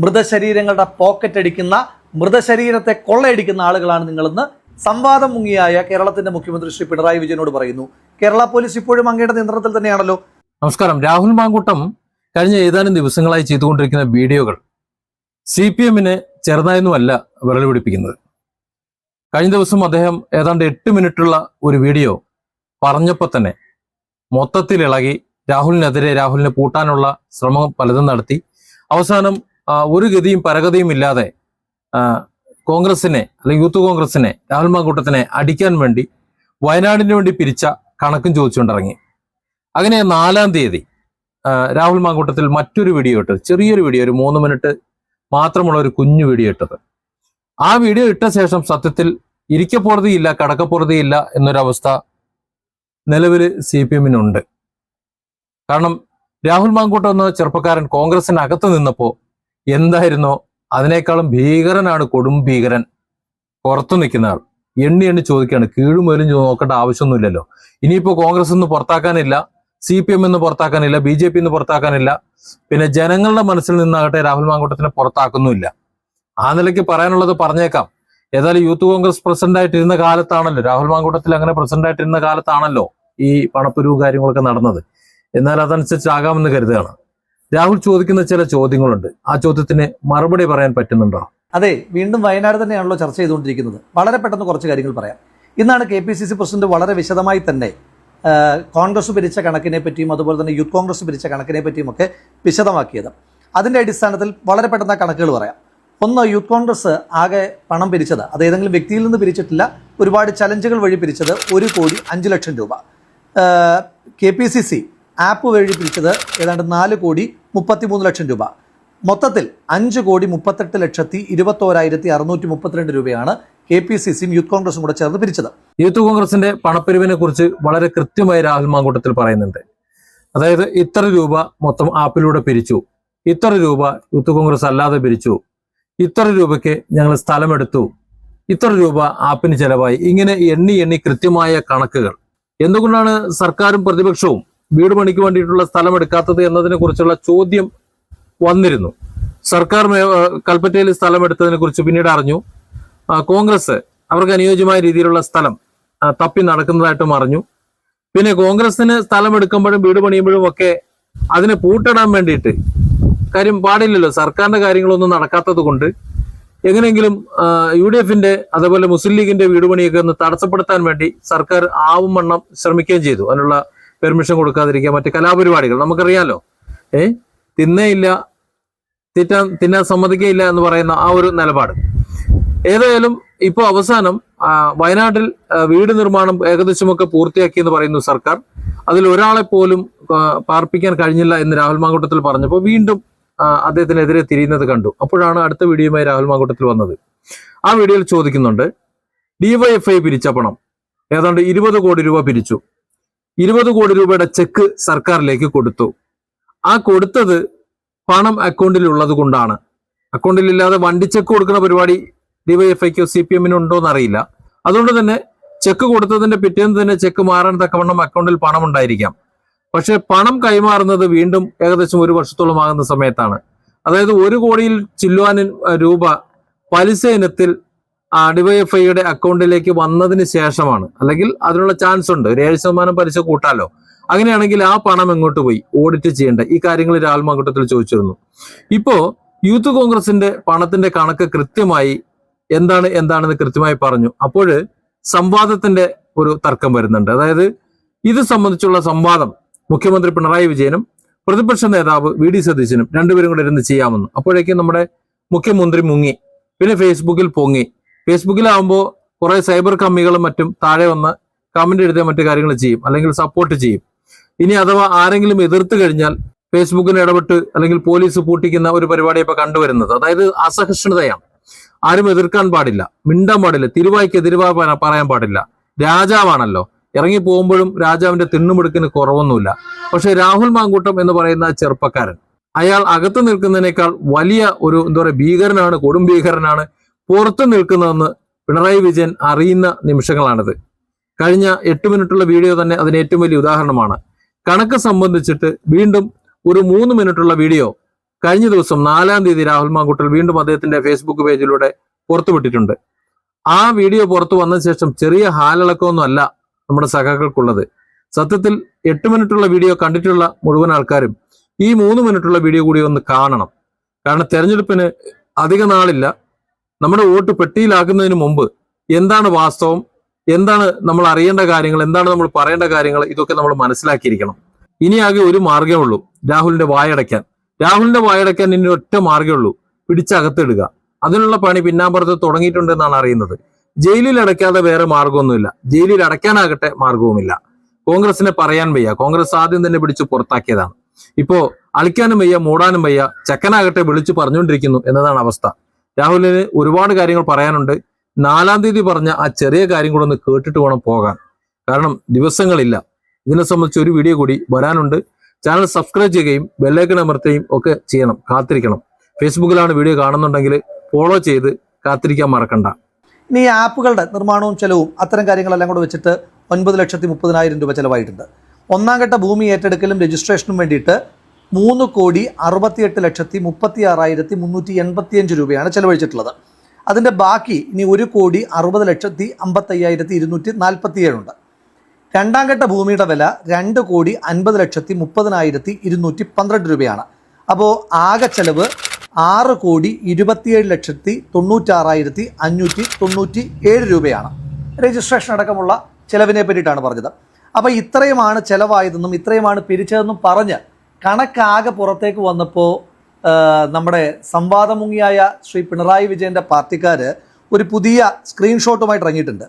മൃതശരീരങ്ങളുടെ pocket അടിക്കുന്ന, മൃതശരീരത്തെ കൊള്ളയടിക്കുന്ന ആളുകളാണ് നിങ്ങളെന്ന് സംവാദം മുങ്ങിയായ കേരളത്തിന്റെ മുഖ്യമന്ത്രി ശ്രീ പിണറായി വിജയനോട് പറയുന്നു. കേരള പോലീസ് ഇപ്പോഴും അങ്ങയുടെ നിയന്ത്രണത്തിൽ തന്നെയാണല്ലോ. നമസ്കാരം. രാഹുൽ മാങ്കൂട്ടം കഴിഞ്ഞ ഏതാനും ദിവസങ്ങളായി ചെയ്തുകൊണ്ടിരിക്കുന്ന വീഡിയോകൾ CPM-നെ ചെറുതായൊന്നുമല്ല വിരൽ പിടിപ്പിക്കുന്നത്. കഴിഞ്ഞ ദിവസം അദ്ദേഹം ഏതാണ്ട് 8 മിനിറ്റുള്ള ഒരു വീഡിയോ പറഞ്ഞപ്പോൾ തന്നെ മൊത്തത്തിൽ ഇളകി രാഹുലിനെതിരെ, രാഹുലിനെ പൂട്ടാനുള്ള ശ്രമം പലതും നടത്തി. അവസാനം ഒരു ഗതിയും പരഗതിയും ഇല്ലാതെ കോൺഗ്രസിനെ അല്ലെങ്കിൽ യൂത്ത് കോൺഗ്രസിനെ, രാഹുൽ മാങ്കൂട്ടത്തിനെ അടിക്കാൻ വേണ്ടി വയനാടിന് വേണ്ടി പിരിച്ച കണക്കും ചോദിച്ചുകൊണ്ടിറങ്ങി. അങ്ങനെ 4-ാം തീയതി രാഹുൽ മാങ്കൂട്ടത്തിൽ മറ്റൊരു വീഡിയോ ഇട്ടത്, ചെറിയൊരു വീഡിയോ, ഒരു 3 മിനിറ്റ് മാത്രമുള്ള ഒരു കുഞ്ഞു വീഡിയോ ഇട്ടത്. ആ വീഡിയോ ഇട്ട ശേഷം സത്യത്തിൽ ഇരിക്കപ്പുറതിയില്ല, കടക്കപ്പുറതിയില്ല എന്നൊരവസ്ഥ നിലവിൽ CPM-നുണ്ട്. കാരണം രാഹുൽ മാങ്കൂട്ടം എന്ന ചെറുപ്പക്കാരൻ കോൺഗ്രസിനകത്ത് നിന്നപ്പോൾ എന്തായിരുന്നോ അതിനേക്കാളും ഭീകരനാണ്, കൊടും ഭീകരൻ. പുറത്തു നിൽക്കുന്ന ആൾ എണ്ണി ചോദിക്കുകയാണ്. കീഴുമേലും നോക്കേണ്ട ആവശ്യമൊന്നുമില്ലല്ലോ. ഇനിയിപ്പോ കോൺഗ്രസ് നിന്ന് പുറത്താക്കാനില്ല, CPM എന്ന് പുറത്താക്കാനില്ല, BJP എന്ന് പുറത്താക്കാനില്ല, പിന്നെ ജനങ്ങളുടെ മനസ്സിൽ നിന്നാകട്ടെ രാഹുൽ മാങ്കൂട്ടത്തിനെ പുറത്താക്കുന്നുമില്ല. ആ നിലയ്ക്ക് പറയാനുള്ളത് പറഞ്ഞേക്കാം. ഏതായാലും യൂത്ത് കോൺഗ്രസ് പ്രസിഡന്റ് ആയിട്ടിരുന്ന കാലത്താണല്ലോ, രാഹുൽ മാങ്കൂട്ടത്തിൽ അങ്ങനെ പ്രസിഡന്റ് ആയിട്ടിരുന്ന കാലത്താണല്ലോ ഈ പണപ്പിരിവും കാര്യങ്ങളൊക്കെ നടന്നത്. എന്നാൽ അതനുസരിച്ചാകാമെന്ന് കരുതുകയാണ്. രാഹുൽ ചോദിക്കുന്ന ചില ചോദ്യങ്ങളുണ്ട്. ആ ചോദ്യത്തിന് മറുപടി പറയാൻ പറ്റുന്നുണ്ടോ? അതെ, വീണ്ടും വയനാട് തന്നെയാണല്ലോ ചർച്ച ചെയ്തുകൊണ്ടിരിക്കുന്നത്. വളരെ പെട്ടെന്ന് കുറച്ച് കാര്യങ്ങൾ പറയാം. ഇന്നാണ് KPCC പ്രസിഡന്റ് വളരെ വിശദമായി തന്നെ കോൺഗ്രസ് പിരിച്ച കണക്കിനെ പറ്റിയും അതുപോലെ തന്നെ യൂത്ത് കോൺഗ്രസ് പിരിച്ച കണക്കിനെ പറ്റിയും ഒക്കെ വിശദമാക്കിയത്. അതിൻ്റെ അടിസ്ഥാനത്തിൽ വളരെ പെട്ടെന്ന് ആ കണക്കുകൾ പറയാം. ഒന്ന്, യൂത്ത് കോൺഗ്രസ് ആകെ പണം പിരിച്ചത്, അത് ഏതെങ്കിലും വ്യക്തിയിൽ നിന്ന് പിരിച്ചിട്ടില്ല, ഒരുപാട് ചലഞ്ചുകൾ വഴി പിരിച്ചത് 1,05,00,000 രൂപ. KPCC ആപ്പ് വഴി പിരിച്ചത് ഏതാണ്ട് 4,33,00,000 രൂപ. മൊത്തത്തിൽ 5,38,21,632 രൂപയാണ് KPCCയും യൂത്ത് കോൺഗ്രസും കൂടെ ചേർന്ന് പിരിച്ചത്. യൂത്ത് കോൺഗ്രസിന്റെ പണപ്പിരിവിനെ കുറിച്ച് വളരെ കൃത്യമായി രാഹുൽ മാങ്കൂട്ടത്തിൽ പറയുന്നുണ്ട്. അതായത് ഇത്ര രൂപ മൊത്തം ആപ്പിലൂടെ പിരിച്ചു, ഇത്ര രൂപ യൂത്ത് കോൺഗ്രസ് അല്ലാതെ പിരിച്ചു, ഇത്ര രൂപയ്ക്ക് ഞങ്ങൾ സ്ഥലമെടുത്തു, ഇത്ര രൂപ ആപ്പിന് ചെലവായി. ഇങ്ങനെ എണ്ണി കൃത്യമായ കണക്കുകൾ. എന്തുകൊണ്ടാണ് സർക്കാരും പ്രതിപക്ഷവും വീട് പണിക്ക് വേണ്ടിയിട്ടുള്ള സ്ഥലം എടുക്കാത്തത് എന്നതിനെ കുറിച്ചുള്ള ചോദ്യം വന്നിരുന്നു. സർക്കാർ കൽപ്പറ്റയിൽ സ്ഥലം എടുത്തതിനെ കുറിച്ച് പിന്നീട് അറിഞ്ഞു. കോൺഗ്രസ് അവർക്ക് അനുയോജ്യമായ രീതിയിലുള്ള സ്ഥലം തപ്പി നടക്കുന്നതായിട്ടും അറിഞ്ഞു. പിന്നെ കോൺഗ്രസിന് സ്ഥലം എടുക്കുമ്പോഴും വീട് പണിയുമ്പോഴും ഒക്കെ അതിനെ പൂട്ടിടാൻ വേണ്ടിയിട്ട്, കാര്യം പാടില്ലല്ലോ, സർക്കാരിന്റെ കാര്യങ്ങളൊന്നും നടക്കാത്തത് കൊണ്ട് എങ്ങനെയെങ്കിലും UDF-ന്റെ അതുപോലെ മുസ്ലിം ലീഗിന്റെ വീട് പണിയൊക്കെ ഒന്ന് തടസ്സപ്പെടുത്താൻ വേണ്ടി സർക്കാർ ആവും വണ്ണം ശ്രമിക്കുകയും ചെയ്തു. അതിനുള്ള പെർമിഷൻ കൊടുക്കാതിരിക്കുക, മറ്റ് കലാപരിപാടികൾ നമുക്കറിയാലോ. തിന്നയില്ല, തിന്നാൻ സമ്മതിക്കയില്ല എന്ന് പറയുന്ന ആ ഒരു നിലപാട്. ഏതായാലും ഇപ്പോൾ അവസാനം വയനാട്ടിൽ വീട് നിർമ്മാണം ഏകദേശമൊക്കെ പൂർത്തിയാക്കി എന്ന് പറയുന്നു സർക്കാർ. അതിൽ ഒരാളെ പോലും പാർപ്പിക്കാൻ കഴിഞ്ഞില്ല എന്ന് രാഹുൽ മാങ്കൂട്ടത്തിൽ പറഞ്ഞപ്പോൾ വീണ്ടും അദ്ദേഹത്തിനെതിരെ തിരിയുന്നത് കണ്ടു. അപ്പോഴാണ് അടുത്ത വീഡിയോയുമായി രാഹുൽ മാങ്കൂട്ടത്തിൽ വന്നത്. ആ വീഡിയോയിൽ ചോദിക്കുന്നുണ്ട്, DYFI പിരിച്ച പണം ഏതാണ്ട് 20 കോടി രൂപ പിരിച്ചു. 20 കോടി രൂപയുടെ ചെക്ക് സർക്കാരിലേക്ക് കൊടുത്തു. ആ കൊടുത്തത് പണം അക്കൗണ്ടിൽ ഉള്ളത് കൊണ്ടാണ്. അക്കൗണ്ടിലില്ലാതെ വണ്ടി ചെക്ക് കൊടുക്കുന്ന പരിപാടി DYFIക്കോ CPM-നോ ഉണ്ടോന്ന് അറിയില്ല. അതുകൊണ്ട് തന്നെ ചെക്ക് കൊടുത്തതിന്റെ പിറ്റേന്ന് തന്നെ ചെക്ക് മാറാൻ തക്കവണ്ണം അക്കൗണ്ടിൽ പണം ഉണ്ടായിരിക്കാം. പക്ഷെ പണം കൈമാറുന്നത് വീണ്ടും ഏകദേശം 1 വർഷത്തോളം ആകുന്ന സമയത്താണ്. അതായത് 1 കോടിയിൽ ചില്ലുവാനും രൂപ പലിശ ഇനത്തിൽ DYFIയുടെ അക്കൗണ്ടിലേക്ക് വന്നതിന് ശേഷമാണ്. അല്ലെങ്കിൽ അതിനുള്ള ചാൻസ് ഉണ്ട്, ഒരു 7% പലിശ കൂട്ടാലോ. അങ്ങനെയാണെങ്കിൽ ആ പണം എങ്ങോട്ട് പോയി, ഓഡിറ്റ് ചെയ്യേണ്ട ഈ കാര്യങ്ങൾ രാഹുൽ മാങ്കൂട്ടത്തിൽ ചോദിച്ചിരുന്നു. ഇപ്പോ യൂത്ത് കോൺഗ്രസിന്റെ പണത്തിന്റെ കണക്ക് കൃത്യമായി എന്താണെന്ന് കൃത്യമായി പറഞ്ഞു. അപ്പോൾ സംവാദത്തിന്റെ ഒരു തർക്കം വരുന്നുണ്ട്. അതായത് ഇത് സംബന്ധിച്ചുള്ള സംവാദം മുഖ്യമന്ത്രി പിണറായി വിജയനും പ്രതിപക്ഷ നേതാവ് VD സതീശനും രണ്ടുപേരും കൂടെ ഇരുന്ന് ചെയ്യാമെന്ന്. അപ്പോഴേക്കും നമ്മുടെ മുഖ്യമന്ത്രി മുങ്ങി, പിന്നെ ഫേസ്ബുക്കിൽ പൊങ്ങി. ഫേസ്ബുക്കിലാവുമ്പോൾ കുറെ സൈബർ കമ്മികളും മറ്റും താഴെ വന്ന് കമന്റ് എഴുതിയ മറ്റു കാര്യങ്ങൾ ചെയ്യും, അല്ലെങ്കിൽ സപ്പോർട്ട് ചെയ്യും. ഇനി അഥവാ ആരെങ്കിലും എതിർത്ത് കഴിഞ്ഞാൽ ഫേസ്ബുക്കിന് ഇടപെട്ട് അല്ലെങ്കിൽ പോലീസ് പൂട്ടിക്കുന്ന ഒരു പരിപാടി ഇപ്പൊ കണ്ടുവരുന്നത്. അതായത് അസഹിഷ്ണുതയാണ്. ആരും എതിർക്കാൻ പാടില്ല, മിണ്ടാൻ പാടില്ല, തിരുവായ്ക്കെതിരുവാ പറയാൻ പാടില്ല. രാജാവാണല്ലോ, ഇറങ്ങി പോകുമ്പോഴും രാജാവിന്റെ തിണ്ണുമുടുക്കിന് കുറവൊന്നുമില്ല. പക്ഷെ രാഹുൽ മാങ്കൂട്ടം എന്ന് പറയുന്ന ചെറുപ്പക്കാരൻ, അയാൾ അകത്ത് നിൽക്കുന്നതിനേക്കാൾ വലിയ ഒരു ഭീകരനാണ്, കൊടും ഭീകരനാണ് പുറത്തു നിൽക്കുന്നതെന്ന് പിണറായി വിജയൻ അറിയുന്ന നിമിഷങ്ങളാണിത്. കഴിഞ്ഞ 8 മിനിറ്റുള്ള വീഡിയോ തന്നെ അതിന് ഏറ്റവും വലിയ ഉദാഹരണമാണ്. കണക്ക് സംബന്ധിച്ചിട്ട് വീണ്ടും ഒരു 3 മിനിറ്റുള്ള വീഡിയോ കഴിഞ്ഞ ദിവസം 4-ാം തീയതി രാഹുൽ മാങ്കൂട്ടൽ വീണ്ടും അദ്ദേഹത്തിന്റെ ഫേസ്ബുക്ക് പേജിലൂടെ പുറത്തുവിട്ടിട്ടുണ്ട്. ആ വീഡിയോ പുറത്തു വന്ന ശേഷം ചെറിയ ഹാലിളക്കമൊന്നും അല്ല നമ്മുടെ സഖാക്കൾക്കുള്ളത്. സത്യത്തിൽ 8 മിനിറ്റുള്ള വീഡിയോ കണ്ടിട്ടുള്ള മുഴുവൻ ആൾക്കാരും ഈ 3 മിനിറ്റുള്ള വീഡിയോ കൂടി ഒന്ന് കാണണം. കാരണം തെരഞ്ഞെടുപ്പിന് അധിക നാളില്ല. നമ്മുടെ വോട്ട് പെട്ടിയിലാക്കുന്നതിന് മുമ്പ് എന്താണ് വാസ്തവം, എന്താണ് നമ്മൾ അറിയേണ്ട കാര്യങ്ങൾ, എന്താണ് നമ്മൾ പറയേണ്ട കാര്യങ്ങൾ, ഇതൊക്കെ നമ്മൾ മനസ്സിലാക്കിയിരിക്കണം. ഇനി ആകെ ഒരു മാർഗ്ഗമേ ഉള്ളൂ, രാഹുലിന്റെ വായടയ്ക്കാൻ. രാഹുലിന്റെ വായടയ്ക്കാൻ ഇനി ഒറ്റ മാർഗ്ഗമേ ഉള്ളൂ, പിടിച്ചകത്തിടുക. അതിനുള്ള പണി പിന്നാമ്പുറത്ത് തുടങ്ങിയിട്ടുണ്ടെന്നാണ് അറിയുന്നത്. ജയിലിൽ അടയ്ക്കാതെ വേറെ മാർഗമൊന്നുമില്ല. ജയിലിൽ അടയ്ക്കാനാകട്ടെ മാർഗവുമില്ല. കോൺഗ്രസിനെ പറയാൻ വയ്യ. കോൺഗ്രസ് ആദ്യം തന്നെ പിടിച്ച് പുറത്താക്കിയതാണ്. ഇപ്പോ അളിക്കാനും വയ്യ, മൂടാനും വയ്യ. ചെക്കനാകട്ടെ വിളിച്ചു പറഞ്ഞുകൊണ്ടിരിക്കുന്നു എന്നതാണ് അവസ്ഥ. രാഹുലിന് ഒരുപാട് കാര്യങ്ങൾ പറയാനുണ്ട്. 4-ാം തീയതി പറഞ്ഞ ആ ചെറിയ കാര്യം കൂടെ ഒന്ന് കേട്ടിട്ട് വേണം പോകാൻ. കാരണം ദിവസങ്ങളില്ല. ഇതിനെ സംബന്ധിച്ച് ഒരു വീഡിയോ കൂടി വരാനുണ്ട്. ചാനൽ സബ്സ്ക്രൈബ് ചെയ്യുകയും ബെല്ലൈക്കൺ അമർത്തുകയും ഒക്കെ ചെയ്യണം. കാത്തിരിക്കണം. ഫേസ്ബുക്കിലാണ് വീഡിയോ കാണുന്നുണ്ടെങ്കിൽ ഫോളോ ചെയ്ത് കാത്തിരിക്കാൻ മറക്കണ്ട. ഇനി ഈ ആപ്പുകളുടെ നിർമ്മാണവും ചെലവും അത്തരം കാര്യങ്ങളെല്ലാം കൂടെ വെച്ചിട്ട് 9,30,000 രൂപ ചിലവായിട്ടുണ്ട്. 1-ാം ഘട്ട ഭൂമി ഏറ്റെടുക്കലും രജിസ്ട്രേഷനും വേണ്ടിയിട്ട് 3,68,36,385 രൂപയാണ് ചെലവഴിച്ചിട്ടുള്ളത്. അതിൻ്റെ ബാക്കി ഇനി 1,60,55,247 ഉണ്ട്. 2-ാം ഘട്ട ഭൂമിയുടെ വില 2,50,30,212 രൂപയാണ്. അപ്പോൾ ആകെ ചെലവ് 6,27,96,597 രൂപയാണ്. രജിസ്ട്രേഷൻ അടക്കമുള്ള ചെലവിനെ പറ്റിയിട്ടാണ് പറഞ്ഞത്. അപ്പോൾ ഇത്രയുമാണ് ചെലവായതെന്നും ഇത്രയുമാണ് പിരിച്ചതെന്നും പറഞ്ഞ് കണക്കാകെ പുറത്തേക്ക് വന്നപ്പോൾ നമ്മുടെ സംവാദമുങ്ങിയായ ശ്രീ പിണറായി വിജയൻ്റെ പാർട്ടിക്കാർ ഒരു പുതിയ സ്ക്രീൻഷോട്ടുമായിട്ട് ഇറങ്ങിയിട്ടുണ്ട്.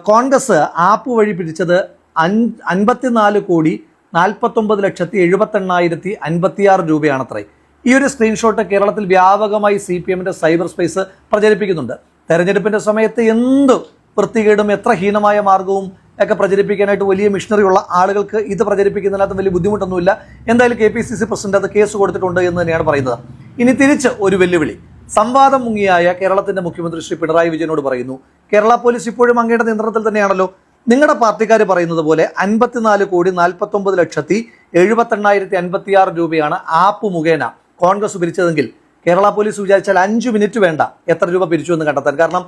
കോൺഗ്രസ് ആപ്പ് വഴി പിരിച്ചത് 54,49,78,56 രൂപയാണത്രേ. ഈ ഒരു സ്ക്രീൻഷോട്ട് കേരളത്തിൽ വ്യാപകമായി CPM-ന്റെ സൈബർ സ്പേസ് പ്രചരിപ്പിക്കുന്നുണ്ട്. തെരഞ്ഞെടുപ്പിൻ്റെ സമയത്ത് എന്ത് വൃത്തികേടും എത്ര ഹീനമായ മാർഗവും ഒക്കെ പ്രചരിപ്പിക്കാനായിട്ട് വലിയ മിഷണറി ഉള്ള ആളുകൾക്ക് ഇത് പ്രചരിപ്പിക്കുന്നതിനകത്ത് വലിയ ബുദ്ധിമുട്ടൊന്നുമില്ല. എന്തായാലും KPCC പ്രസിഡന്റ് അത് കേസ് കൊടുത്തിട്ടുണ്ട് എന്ന് തന്നെയാണ് പറയുന്നത്. ഇനി തിരിച്ച് ഒരു വെല്ലുവിളി സംവാദം മുങ്ങിയായ കേരളത്തിന്റെ മുഖ്യമന്ത്രി ശ്രീ പിണറായി വിജയനോട് പറയുന്നു. കേരള പോലീസ് ഇപ്പോഴും അങ്ങയുടെ നിയന്ത്രണത്തിൽ തന്നെയാണല്ലോ. നിങ്ങളുടെ പാർട്ടിക്കാർ പറയുന്നത് പോലെ 54,49,78,56 രൂപയാണ് ആപ്പ് മുഖേന കോൺഗ്രസ് പിരിച്ചതെങ്കിൽ കേരള പോലീസ് വിചാരിച്ചാൽ 5 മിനിറ്റ് വേണ്ട എത്ര രൂപ പിരിച്ചു എന്ന് കണ്ടെത്താൻ. കാരണം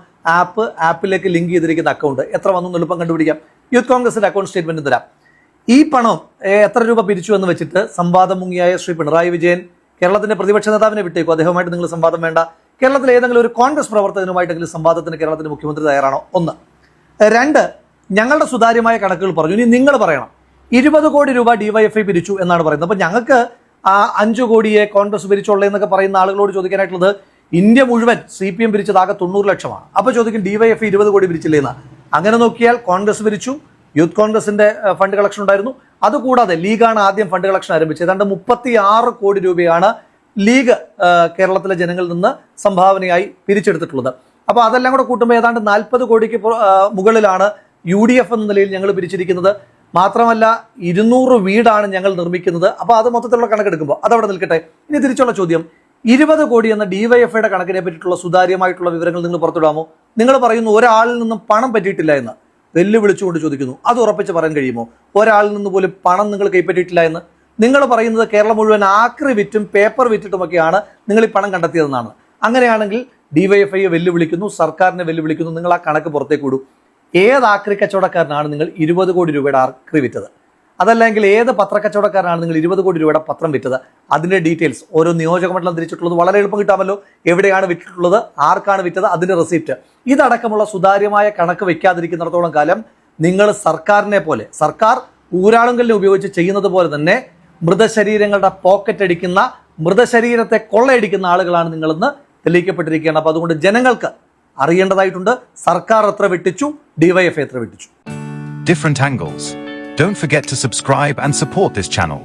ആപ്പിലേക്ക് ലിങ്ക് ചെയ്തിരിക്കുന്ന അക്കൗണ്ട് എത്ര വന്നു എളുപ്പം കണ്ടുപിടിക്കാം. യൂത്ത് കോൺഗ്രസിന്റെ അക്കൗണ്ട് സ്റ്റേറ്റ്മെന്റ് തരാം. ഈ പണം എത്ര രൂപ പിരിച്ചു എന്ന് വെച്ചിട്ട് സംവാദം മുങ്ങിയായ ശ്രീ പിണറായി വിജയൻ കേരളത്തിന്റെ പ്രതിപക്ഷ നേതാവിനെ വിട്ടേക്കും. അദ്ദേഹവുമായിട്ട് നിങ്ങൾ സംവാദം വേണ്ട. കേരളത്തിലെ ഏതെങ്കിലും ഒരു കോൺഗ്രസ് പ്രവർത്തകനുമായിട്ടെങ്കിലും സംവാദത്തിന് കേരളത്തിന്റെ മുഖ്യമന്ത്രി തയ്യാറാണോ? 1. 2, ഞങ്ങളുടെ സുതാര്യമായ കണക്കുകൾ പറഞ്ഞു. ഇനി നിങ്ങൾ പറയണം 20 കോടി രൂപ DYFI പിരിച്ചു എന്നാണ് പറയുന്നത്. അപ്പോൾ ഞങ്ങൾക്ക് 5 കോടിയെ കോൺഗ്രസ് പിരിച്ചുള്ളൂ എന്നൊക്കെ പറയുന്ന ആളുകളോട് ചോദിക്കാനായിട്ടുള്ളത് ഇന്ത്യ മുഴുവൻ CPM പിരിച്ചത് ആകെ 90 ലക്ഷമാണ്. അപ്പോൾ ചോദിക്കും DYFI 20 കോടി പിരിച്ചില്ലേ എന്ന്. അങ്ങനെ നോക്കിയാൽ കോൺഗ്രസ് പിരിച്ചു, യൂത്ത് കോൺഗ്രസിന്റെ ഫണ്ട് കളക്ഷൻ ഉണ്ടായിരുന്നു. അതുകൂടാതെ ലീഗാണ് ആദ്യം ഫണ്ട് കളക്ഷൻ ആരംഭിച്ചത്. ഏതാണ്ട് 36 കോടി രൂപയാണ് ലീഗ് കേരളത്തിലെ ജനങ്ങളിൽ നിന്ന് സംഭാവനയായി പിരിച്ചെടുത്തിട്ടുള്ളത്. അപ്പോൾ അതെല്ലാം കൂടെ കൂട്ടുമ്പോൾ ഏതാണ്ട് 40 കോടിക്ക് മുകളിലാണ് UDF എന്ന നിലയിൽ ഞങ്ങൾ പിരിച്ചിരിക്കുന്നത്. മാത്രമല്ല 200 വീടാണ് ഞങ്ങൾ നിർമ്മിക്കുന്നത്. അപ്പോൾ അത് മൊത്തത്തിലുള്ള കണക്കെടുക്കുമ്പോൾ അതവിടെ നിൽക്കട്ടെ. ഇനി തിരിച്ചുള്ള ചോദ്യം, 20 കോടി എന്ന DYFIയുടെ കണക്കിനെ പറ്റിയിട്ടുള്ള സുതാര്യമായിട്ടുള്ള വിവരങ്ങൾ നിങ്ങൾ പുറത്തുവിടാമോ? നിങ്ങൾ പറയുന്നു ഒരാളിൽ നിന്നും പണം പറ്റിയിട്ടില്ല എന്ന്. വെല്ലുവിളിച്ചുകൊണ്ട് ചോദിക്കുന്നു, അത് ഉറപ്പിച്ച് പറയാൻ കഴിയുമോ? ഒരാളിൽ നിന്ന് പോലും പണം നിങ്ങൾ കൈപ്പറ്റിയിട്ടില്ല എന്ന്. നിങ്ങൾ പറയുന്നത് കേരളം മുഴുവൻ ആക്രി വിറ്റും പേപ്പർ വിറ്റിട്ടുമൊക്കെയാണ് നിങ്ങൾ ഈ പണം കണ്ടെത്തിയതെന്നാണ്. അങ്ങനെയാണെങ്കിൽ DYFIയെ വെല്ലുവിളിക്കുന്നു, സർക്കാരിനെ വെല്ലുവിളിക്കുന്നു. നിങ്ങൾ ആ കണക്ക് പുറത്തേക്ക് വിടൂ. ഏത് ആക്രി കച്ചവടക്കാരനാണ് നിങ്ങൾ 20 കോടി രൂപയുടെ ആക്രി വിറ്റത്? അതല്ലെങ്കിൽ ഏത് പത്രക്കച്ചവടക്കാരനാണ് നിങ്ങൾ 20 കോടി രൂപയുടെ പത്രം വിറ്റത്? അതിന്റെ ഡീറ്റെയിൽസ് ഓരോ നിയോജകമണ്ഡലം തിരിച്ചിട്ടുള്ളത് വളരെ എളുപ്പം കിട്ടാമല്ലോ. എവിടെയാണ് വിറ്റിട്ടുള്ളത്, ആർക്കാണ് വിറ്റത്, അതിന്റെ റെസിപ്റ്റ്, ഇതടക്കമുള്ള സുതാര്യമായ കണക്ക് വെക്കാതിരിക്കുന്നിടത്തോളം കാലം നിങ്ങൾ സർക്കാരിനെ പോലെ, സർക്കാർ ഊരാളുങ്കലിനെ ഉപയോഗിച്ച് ചെയ്യുന്നത് പോലെ തന്നെ മൃതശരീരങ്ങളുടെ പോക്കറ്റ് അടിക്കുന്ന, മൃതശരീരത്തെ കൊള്ളയടിക്കുന്ന ആളുകളാണ് നിങ്ങളെന്ന് തെളിയിക്കപ്പെട്ടിരിക്കുകയാണ്. അപ്പോൾ അതുകൊണ്ട് ജനങ്ങൾക്ക് അറിയേണ്ടതായിട്ടുണ്ട്, സർക്കാർ എത്ര വെട്ടിച്ചു, DYFI എത്ര വെട്ടിച്ചു. Different angles. Don't forget to subscribe and support this channel.